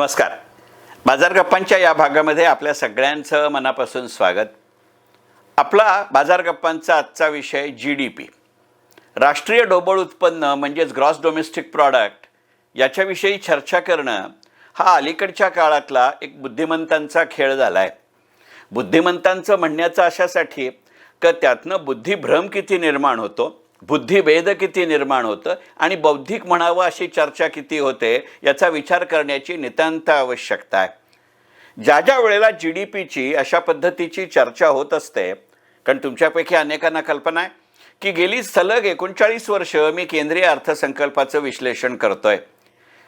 नमस्कार. बाजार गप्पांच्या या भागामध्ये आपल्या सगळ्यांचं मनापासून स्वागत. आपला बाजार गप्पांचा आजचा विषय GDP, राष्ट्रीय ढोबळ उत्पन्न म्हणजेच ग्रॉस डोमेस्टिक प्रॉडक्ट, याच्याविषयी चर्चा करणं हा अलीकडच्या काळातला एक बुद्धिमंतांचा खेळ झाला आहे. बुद्धिमंतांचं म्हणण्याचं अशासाठी की त्यातनं बुद्धिभ्रम किती निर्माण होतो, बुद्धिभेद किती निर्माण होतं आणि बौद्धिक म्हणावं अशी चर्चा किती होते याचा विचार करण्याची नितांत आवश्यकता आहे. ज्या वेळेला GDPची अशा पद्धतीची चर्चा होत असते, कारण तुमच्यापैकी अनेकांना कल्पना आहे की गेली सलग 39 वर्ष मी केंद्रीय अर्थसंकल्पाचं विश्लेषण करतोय.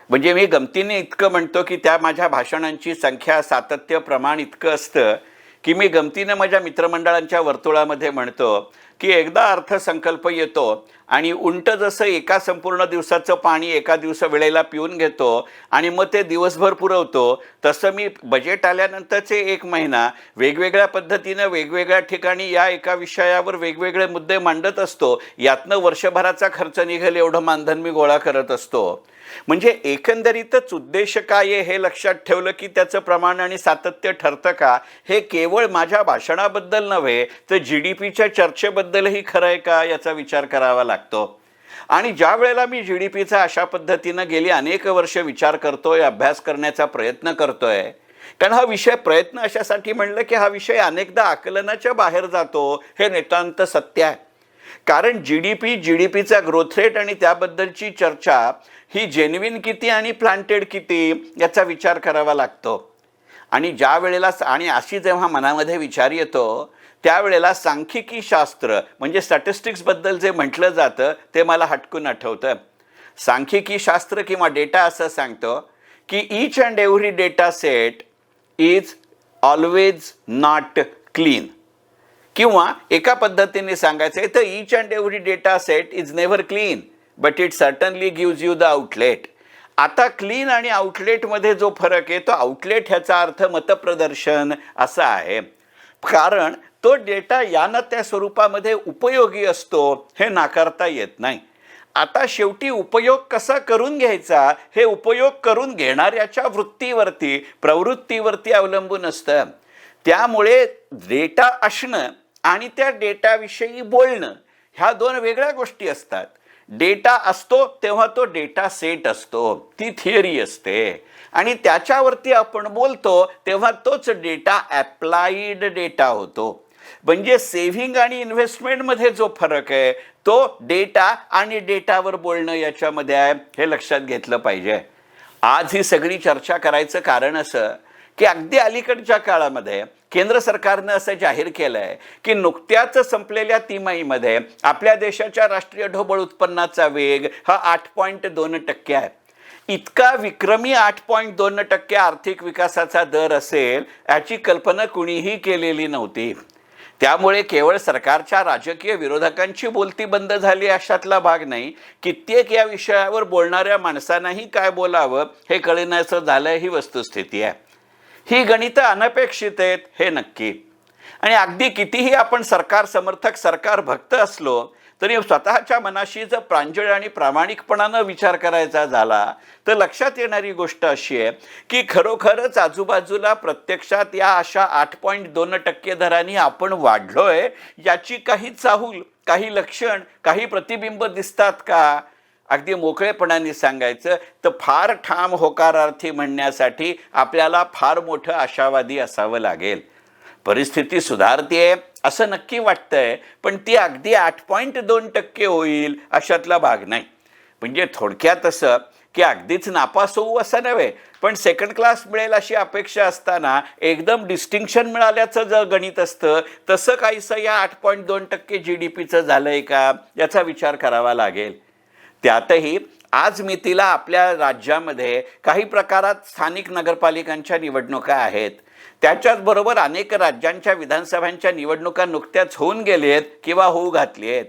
म्हणजे मी गमतीने इतकं म्हणतो की त्या माझ्या भाषणांची संख्या, सातत्य, प्रमाण इतकं असतं की मी गमतीनं माझ्या मित्रमंडळांच्या वर्तुळामध्ये म्हणतो की एकदा अर्थसंकल्प येतो आणि उंट जसं एका संपूर्ण दिवसाचं पाणी एका वेळेला पिऊन घेतो आणि मग ते दिवसभर पुरवतो, तसं मी बजेट आल्यानंतरचे 1 महिना वेगवेगळ्या पद्धतीनं वेगवेगळ्या ठिकाणी या एका विषयावर वेगवेगळे मुद्दे मांडत असतो. यातनं वर्षभराचा खर्च निघेल एवढं मानधन मी गोळा करत असतो. म्हणजे एकंदरीतच उद्देश काय आहे हे लक्षात ठेवलं की त्याचं प्रमाण आणि सातत्य ठरतं का, हे केवळ माझ्या भाषणाबद्दल नव्हे तर GDPच्या चर्चेबद्दलही खरं आहे का याचा विचार करावा लागतो. आणि ज्या वेळेला मी GDPचा अशा पद्धतीनं गेली अनेक वर्ष विचार करतोय, अभ्यास करण्याचा प्रयत्न करतोय, कारण हा विषय प्रयत्न अशासाठी म्हणलं की हा विषय अनेकदा आकलनाच्या बाहेर जातो, हे नितांत सत्य आहे. कारण GDPचा ग्रोथ रेट आणि त्याबद्दलची चर्चा ही जेन्युइन किती आणि प्लांटेड किती याचा विचार करावा लागतो. आणि ज्या वेळेला आणि अशी जेव्हा मनामध्ये विचार येतो त्यावेळेला सांख्यिकी शास्त्र म्हणजे स्टॅटिस्टिक्सबद्दल जे म्हटलं जातं ते मला हटकून आठवतं. सांख्यिकी शास्त्र किंवा डेटा असं सांगतो की each and every data set is always not clean, किंवा एका पद्धतीने सांगायचं आहे तर each and every data set is never clean but it certainly gives you the outlet. आता क्लीन आणि आउटलेटमध्ये जो फरक आहे तो आउटलेट ह्याचा अर्थ मतप्रदर्शन असा आहे, कारण तो डेटा या ना त्या स्वरूपामध्ये उपयोगी असतो हे नाकारता येत नाही. आता शेवटी उपयोग कसा करून घ्यायचा हे उपयोग करून घेणाऱ्याच्या वृत्तीवरती, प्रवृत्तीवरती अवलंबून असतं. त्यामुळे डेटा असणं आणि त्या डेटाविषयी बोलणं ह्या 2 वेगळ्या गोष्टी असतात. डेटा असतो तेव्हा तो डेटा सेट असतो, ती थिअरी असते, आणि त्याच्यावरती आपण बोलतो तेव्हा तोच डेटा ॲप्लाइड डेटा होतो. म्हणजे सेव्हिंग आणि इन्व्हेस्टमेंटमध्ये जो फरक आहे तो डेटा आणि डेटावर बोलणं याच्यामध्ये आहे, हे लक्षात घेतलं पाहिजे. आज ही सगळी चर्चा करायचं कारण असं की अगदी अलीकडच्या काळामध्ये केंद्र सरकारनं असं जाहीर केलं आहे की नुकत्याच संपलेल्या तिमाहीमध्ये आपल्या देशाच्या राष्ट्रीय ढोबळ उत्पन्नाचा वेग हा 8.2% आहे. इतका विक्रमी 8.2% आर्थिक विकासाचा दर असेल याची कल्पना कुणीही केलेली नव्हती. त्यामुळे केवळ सरकारच्या राजकीय विरोधकांची बोलती बंद झाली अशातला भाग नाही, कित्येक या विषयावर बोलणाऱ्या माणसांनाही काय बोलावं हे कळण्याचं झालं ही वस्तुस्थिती आहे. ही गणितं अनपेक्षित आहेत हे नक्की. आणि अगदी कितीही आपण सरकार समर्थक, सरकार भक्त असलो तरी स्वतःच्या मनाशी जर प्रांजळ आणि प्रामाणिकपणानं विचार करायचा झाला तर लक्षात येणारी गोष्ट अशी आहे की खरोखरच आजूबाजूला प्रत्यक्षात या अशा 8.2% दरांनी आपण वाढलोय याची काही चाहूल, काही लक्षण, काही प्रतिबिंब दिसतात का? अगदी मोकळेपणाने सांगायचं तर फार ठाम होकारार्थी म्हणण्यासाठी आपल्याला फार मोठं आशावादी असावं लागेल. परिस्थिती सुधारतेय असं नक्की वाटतंय, पण ती अगदी 8.2% होईल अशातला भाग नाही. म्हणजे थोडक्यात असं की अगदीच नापास होऊ असं नव्हे, पण सेकंड क्लास मिळेल अशी अपेक्षा असताना एकदम डिस्टिंक्शन मिळाल्याचं जर गणित असतं तसं काहीसं या 8.2% GDPचं झालंय का याचा विचार करावा लागेल. त्यातही आज मितीला आपल्या राज्यामध्ये काही प्रकारात स्थानिक नगरपालिकांच्या निवडणुका आहेत. त्याच्याचबरोबर अनेक राज्यांच्या विधानसभांच्या निवडणुका नुकत्याच होऊन गेलेत किंवा होऊ घातली आहेत.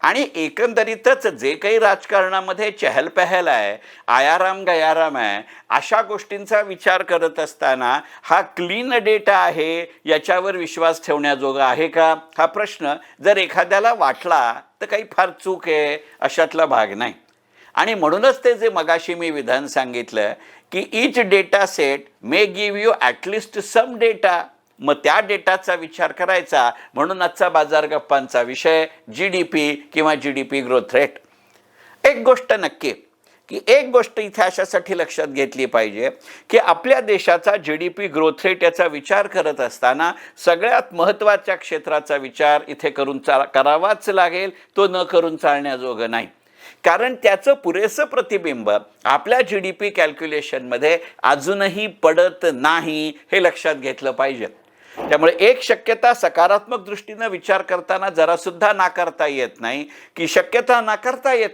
आणि एकंदरीतच जे काही राजकारणामध्ये चहलपहल आहे, आयाराम गयाराम आहे, अशा गोष्टींचा विचार करत असताना हा क्लीन डेटा आहे याच्यावर विश्वास ठेवण्याजोगा आहे का हा प्रश्न जर एखाद्याला वाटला तर काही फार चूक आहे अशातला भाग नाही. आणि म्हणूनच ते जे मगाशी मी विधान सांगितलं की each data set may give you at least some data, मग त्या डेटाचा विचार करायचा. म्हणून आजचा बाजार गप्पांचा विषय GDP किंवा GDP ग्रोथ रेट. एक गोष्ट नक्की की एक गोष्ट इथे अशासाठी लक्षात घेतली पाहिजे की आपल्या देशाचा GDP ग्रोथ रेट याचा विचार करत असताना सगळ्यात महत्त्वाच्या क्षेत्राचा विचार इथे करावाच लागेल. तो न करून चालण्याजोगं नाही, कारण त्याचं पुरेसं प्रतिबिंब आपल्या GDP कॅल्क्युलेशनमध्ये अजूनही पडत नाही, हे लक्षात घेतलं पाहिजे. त्यामुळे एक शक्यता सकारात्मक दृष्टीनं विचार करताना जरासुद्धा नाकारता येत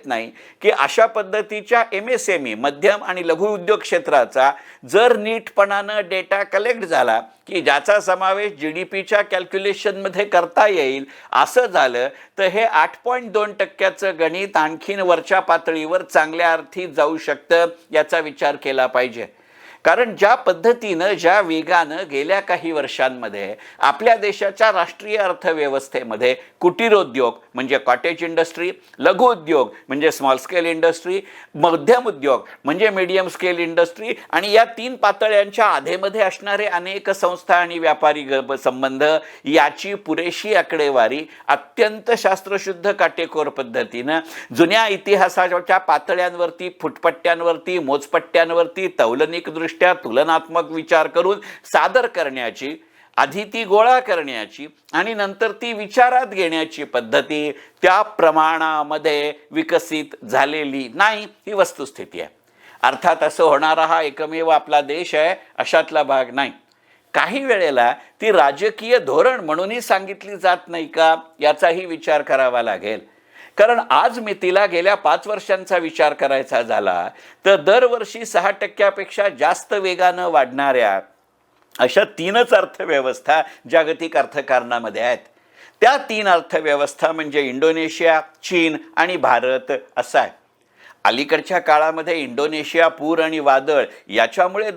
नाही की अशा पद्धतीच्या MSME मध्यम आणि लघु उद्योग क्षेत्राचा जर नीटपणानं डेटा कलेक्ट झाला की ज्याचा समावेश GDPच्या कॅल्क्युलेशनमध्ये करता येईल, असं झालं तर हे 8.2% गणित आणखीन वरच्या पातळीवर चांगल्या अर्थी जाऊ शकतं, याचा विचार केला पाहिजे. कारण ज्या पद्धतीनं ज्या वेगानं गेल्या काही वर्षांमध्ये आपल्या देशाच्या राष्ट्रीय अर्थव्यवस्थेमध्ये कुटीरोद्योग म्हणजे कॉटेज इंडस्ट्री, लघु उद्योग म्हणजे स्मॉल स्केल इंडस्ट्री, मध्यम उद्योग म्हणजे मीडियम स्केल इंडस्ट्री आणि या 3 पातळ्यांच्या आधेमध्ये असणारे अनेक संस्था आणि व्यापारी संबंध याची पुरेशी आकडेवारी अत्यंत शास्त्रशुद्ध काटेकोर पद्धतीनं जुन्या इतिहासाच्या पातळ्यांवरती, फुटपट्ट्यांवरती, मोजपट्ट्यांवरती तौलनिक तुलनात्मक विचार करून सादर करण्याची, आधी ती गोळा करण्याची आणि नंतर ती विचारात घेण्याची पद्धती त्या प्रमाणामध्ये विकसित झालेली नाही, ही वस्तुस्थिती आहे. अर्थात असं होणारा हा एकमेव आपला देश आहे अशातला भाग नाही. काही वेळेला ती राजकीय धोरण म्हणूनही सांगितली जात नाही का, याचाही विचार करावा लागेल. कारण आज मितीला गेल्या 5 वर्षांचा विचार करायचा झाला तर दरवर्षी 6% जास्त वेगानं वाढणाऱ्या अशा 3च अर्थव्यवस्था जागतिक अर्थकारणामध्ये आहेत. त्या 3 अर्थव्यवस्था म्हणजे इंडोनेशिया, चीन आणि भारत असं आहे. अलीकडच्या काळामध्ये इंडोनेशिया पूर आणि वादळ याच्यामुळे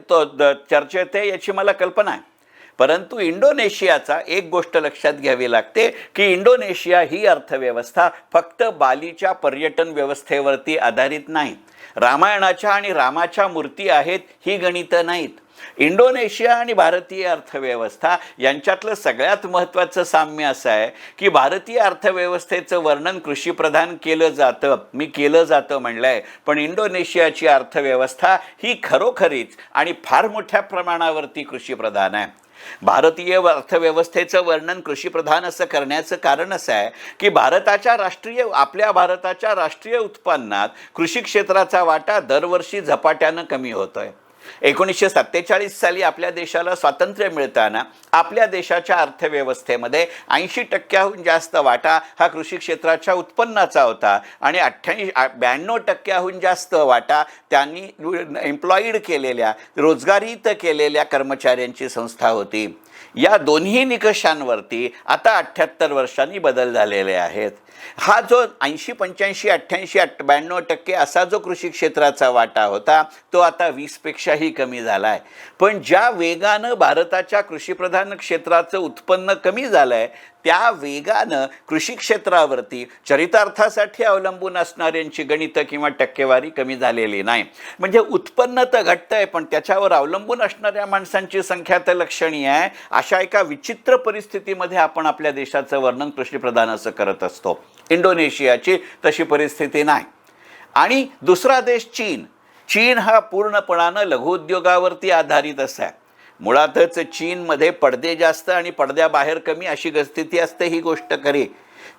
चर्चेत आहे याची मला कल्पना आहे. परंतु इंडोनेशियाचा एक गोष्ट लक्षात घ्यावी लागते की इंडोनेशिया ही अर्थव्यवस्था फक्त बालीच्या पर्यटन व्यवस्थेवरती आधारित नाही. रामायणाच्या आणि रामाच्या मूर्ती आहेत ही गणितं नाहीत. इंडोनेशिया आणि भारतीय अर्थव्यवस्था यांच्यातलं सगळ्यात महत्त्वाचं साम्य असं आहे की भारतीय अर्थव्यवस्थेचं वर्णन कृषीप्रधान केलं जातं म्हणलंय, पण इंडोनेशियाची अर्थव्यवस्था ही खरोखरीच आणि फार मोठ्या प्रमाणावरती कृषीप्रधान आहे. भारतीय अर्थव्यवस्थेचं वर्णन कृषीप्रधान असं करण्याचं कारण असं आहे की आपल्या भारताच्या राष्ट्रीय उत्पन्नात कृषी क्षेत्राचा वाटा दरवर्षी झपाट्यानं कमी होतोय. 1947 साली आपल्या देशाला स्वातंत्र्य मिळताना आपल्या देशाच्या अर्थव्यवस्थेमध्ये 80% जास्त वाटा हा कृषी क्षेत्राच्या उत्पन्नाचा होता आणि 92% जास्त वाटा त्यांनी एम्प्लॉईड केलेल्या, रोजगारीत केलेल्या कर्मचाऱ्यांची संस्था होती. या दोन्ही निकषांवरती आता 78 वर्षांनी बदल झालेले आहेत. हा जो 80, 85, 88, 92% असा जो कृषी क्षेत्राचा वाटा होता तो आता 20पेक्षाही कमी झाला आहे. पण ज्या वेगानं भारताच्या कृषीप्रधान क्षेत्राचं उत्पन्न कमी झालं आहे त्या वेगानं कृषी क्षेत्रावरती चरितार्थासाठी अवलंबून असणाऱ्यांची गणितं किंवा टक्केवारी कमी झालेली नाही. म्हणजे उत्पन्न तर घटतं आहे पण त्याच्यावर अवलंबून असणाऱ्या माणसांची संख्या तर लक्षणीय आहे. अशा एका विचित्र परिस्थितीमध्ये आपण आपल्या देशाचं वर्णन कृषीप्रधान असं करत असतो. इंडोनेशियाची तशी परिस्थिती नाही. आणि दुसरा देश चीन हा पूर्णपणानं लघुउद्योगावरती आधारित असा आहे. मुळातच चीनमध्ये पडदे जास्त आणि पडद्याबाहेर कमी अशी स्थिती असते, ही गोष्ट खरी.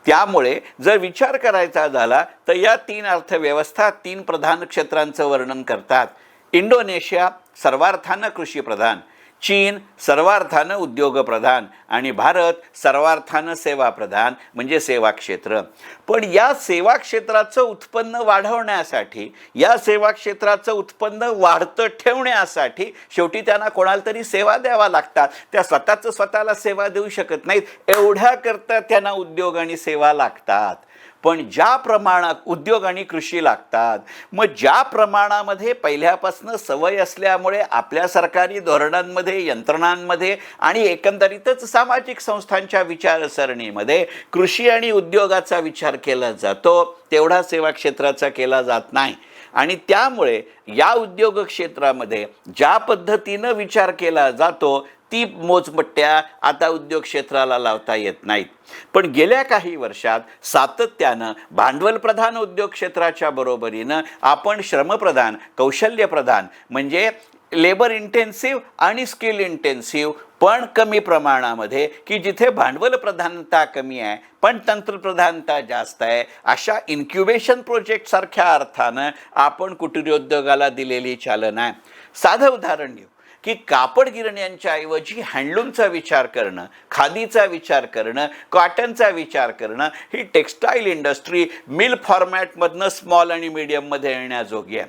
त्यामुळे जर विचार करायचा झाला तर या 3 अर्थव्यवस्था 3 प्रधान क्षेत्रांचं वर्णन करतात. इंडोनेशिया सर्वार्थानं कृषीप्रधान, चीन सर्वार्थानं उद्योगप्रधान आणि भारत सर्वार्थानं सेवाप्रधान म्हणजे सेवा क्षेत्र. पण या सेवा क्षेत्राचं उत्पन्न वाढवण्यासाठी, या सेवा क्षेत्राचं उत्पन्न वाढतं ठेवण्यासाठी शेवटी त्यांना कोणाला तरी सेवा द्यावा लागतात. त्या स्वतःला सेवा देऊ शकत नाहीत. एवढ्याकरता त्यांना उद्योग आणि सेवा लागतात. पण ज्या प्रमाणात उद्योग आणि कृषी लागतात, मग ज्या प्रमाणामध्ये पहिल्यापासून सवय असल्यामुळे आपल्या सरकारी धोरणांमध्ये, यंत्रणांमध्ये आणि एकंदरीतच सामाजिक संस्थांच्या विचारसरणीमध्ये कृषी आणि उद्योगाचा विचार केला जातो तेवढा सेवा क्षेत्राचा केला जात नाही. आणि त्यामुळे या उद्योग क्षेत्रामध्ये ज्या पद्धतीनं विचार केला जातो ती मोजपट्ट्या आता उद्योग क्षेत्राला लावता येत नाहीत. पण गेल्या काही वर्षात सातत्यानं भांडवलप्रधान उद्योग क्षेत्राच्या बरोबरीनं आपण श्रमप्रधान, कौशल्यप्रधान म्हणजे लेबर इंटेन्सिव्ह आणि स्किल इंटेन्सिव्ह पण कमी प्रमाणामध्ये, की जिथे भांडवल प्रधानता कमी आहे पण तंत्रप्रधानता जास्त आहे, अशा इन्क्युबेशन प्रोजेक्ट सारख्या अर्थानं आपण कुटीरोद्योगाला दिलेली चालना आहे. साधं उदाहरण घेऊ की कापड गिरण्यांच्या ऐवजी हँडलूमचा विचार करणं, खादीचा विचार करणं, कॉटनचा विचार करणं, ही टेक्स्टाईल इंडस्ट्री मिल फॉर्मॅटमधनं स्मॉल आणि मीडियममध्ये येण्याजोगी आहे.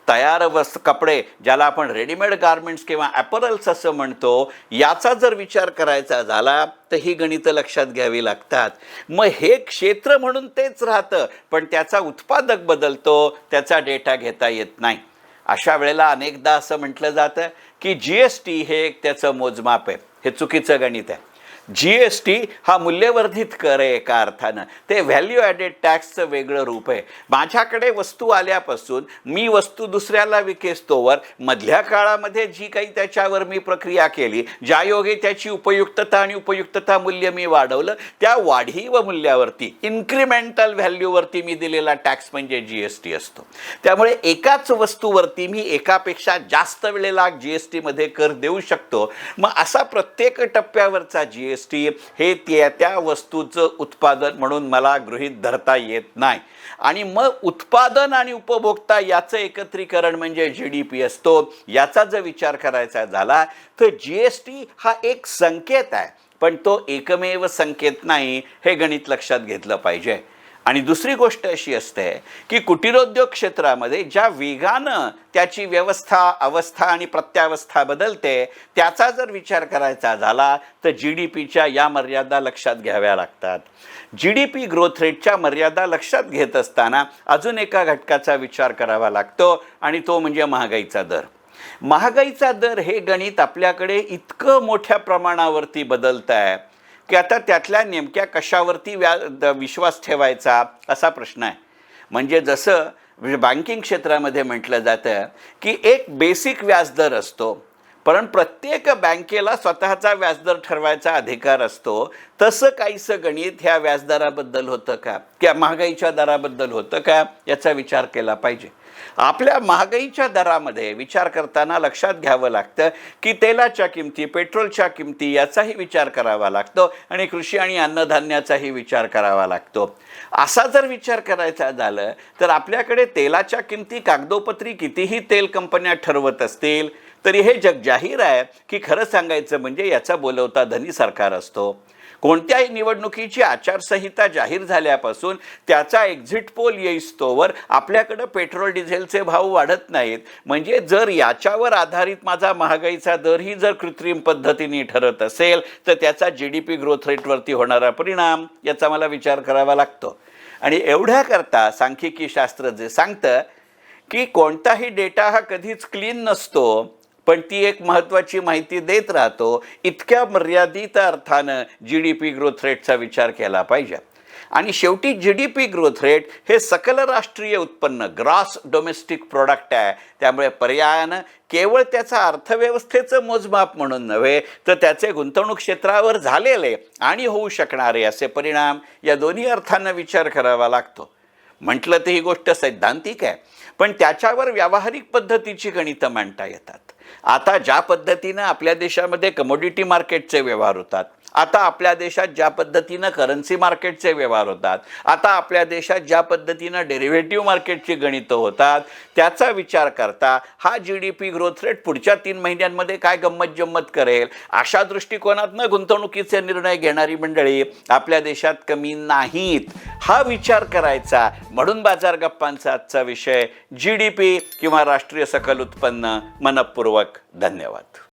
तयार कपडे ज्याला आपण रेडीमेड गार्मेंट्स किंवा ॲपरल्स असं म्हणतो, याचा जर विचार करायचा झाला तर ही गणितं लक्षात घ्यावी लागतात. मग हे क्षेत्र म्हणून तेच राहतं पण त्याचा उत्पादक बदलतो, त्याचा डेटा घेता येत नाही. अशा वेळेला अनेकदा असं म्हटलं जातं की GST हे एक त्याचं मोजमाप आहे. हे चुकीचं गणित आहे. GST हा मूल्यवर्धित कर आहे एका अर्थानं. ते व्हॅल्यू ॲडेड टॅक्सचं वेगळं रूप आहे. माझ्याकडे वस्तू आल्यापासून मी वस्तू दुसऱ्याला विकेस्तोवर मधल्या काळामध्ये जी काही त्याच्यावर मी प्रक्रिया केली, ज्यायोगे त्याची उपयुक्तता आणि उपयुक्तता मूल्य मी वाढवलं, त्या वाढीव मूल्यावरती इन्क्रिमेंटल व्हॅल्यूवरती मी दिलेला टॅक्स म्हणजे GST असतो. त्यामुळे एकाच वस्तूवरती मी एकापेक्षा जास्त वेळेला GST मध्ये कर देऊ शकतो. मग असा प्रत्येक टप्प्यावरचा GST हे त्या वस्तूचं उत्पादन म्हणून मला गृहीत धरता येत नाही. आणि मग उत्पादन आणि उपभोक्ता याचं एकत्रीकरण म्हणजे GDP असतो. याचा जर विचार करायचा झाला तर GST हा एक संकेत आहे पण तो एकमेव संकेत नाही, हे गणित लक्षात घेतलं पाहिजे. आणि दुसरी गोष्ट अशी असते की कुटीरोद्योग क्षेत्रामध्ये ज्या वेगानं त्याची व्यवस्था, अवस्था आणि प्रत्यावस्था बदलते, त्याचा जर विचार करायचा झाला तर GDPच्या या मर्यादा लक्षात घ्याव्या लागतात. GDP ग्रोथ रेटच्या मर्यादा लक्षात घेत असताना अजून एका घटकाचा विचार करावा लागतो आणि तो म्हणजे महागाईचा दर. महागाईचा दर हे गणित आपल्याकडे इतकं मोठ्या प्रमाणावरती बदलत आहे की आता त्यातल्या नेमक्या कशावरती विश्वास ठेवायचा असा प्रश्न आहे. म्हणजे जसं बँकिंग क्षेत्रामध्ये म्हटलं जातं की एक बेसिक व्याजदर असतो पण प्रत्येक बँकेला स्वतःचा व्याजदर ठरवायचा अधिकार असतो, तसं काहीसं गणित ह्या व्याजदराबद्दल होतं का, किंवा महागाईच्या दराबद्दल होतं का, याचा विचार केला पाहिजे. आपल्या महागाईच्या दरामध्ये विचार करताना लक्षात घ्यावं लागतं की तेलाच्या किमती, पेट्रोलच्या किमती याचाही विचार करावा लागतो आणि कृषी आणि अन्नधान्याचाही विचार करावा लागतो. असा जर विचार करायचा झालं तर आपल्याकडे तेलाच्या किमती कागदोपत्री कितीही तेल कंपन्या ठरवत असतील तरी हे जग जाहीर आहे की खरं सांगायचं म्हणजे याचा बोलवता धनी सरकार असतो. कोणत्याही निवडणुकीची आचारसंहिता जाहीर झाल्यापासून त्याचा एक्झिट पोल येईस्तोवर आपल्याकडं पेट्रोल डिझेलचे भाव वाढत नाहीत. म्हणजे जर याच्यावर आधारित माझा महागाईचा दरही जर कृत्रिम पद्धतीने ठरत असेल तर त्याचा GDP ग्रोथ रेटवरती होणारा परिणाम याचा मला विचार करावा लागतो. आणि एवढ्याकरता सांख्यिकी शास्त्र जे सांगतं की कोणताही डेटा हा कधीच क्लीन नसतो पण ती एक महत्त्वाची माहिती देत राहतो, इतक्या मर्यादित अर्थानं GDP ग्रोथ रेटचा विचार केला पाहिजे. आणि शेवटी GDP ग्रोथ रेट हे सकल राष्ट्रीय उत्पन्न, ग्रॉस डोमेस्टिक प्रोडक्ट आहे. त्यामुळे पर्यायानं केवळ त्याचा अर्थव्यवस्थेचं मोजमाप म्हणून नव्हे तर त्याचे गुंतवणूक क्षेत्रावर झालेले आणि होऊ शकणारे असे परिणाम या दोन्ही अर्थानं विचार करावा लागतो. म्हटलं तर ही गोष्ट सैद्धांतिक आहे पण त्याच्यावर व्यावहारिक पद्धतीची गणितं मांडता येतात. आता ज्या पद्धतीनं आपल्या देशामध्ये कमोडिटी मार्केटचे व्यवहार होतात, आता आपल्या देशात ज्या पद्धतीनं करन्सी मार्केटचे व्यवहार होतात, आता आपल्या देशात ज्या पद्धतीनं डेरिव्हेटिव्ह मार्केटची गणितं होतात, त्याचा विचार करता हा GDP ग्रोथ रेट पुढच्या 3 महिन्यांमध्ये काय गंमत जम्मत करेल, अशा दृष्टिकोनातनं गुंतवणुकीचे निर्णय घेणारी मंडळी आपल्या देशात कमी नाहीत. हा विचार करायचा. म्हणून बाजार गप्पांचा आजचा विषय GDP किंवा राष्ट्रीय सकल उत्पन्न. मनपूर्वक धन्यवाद.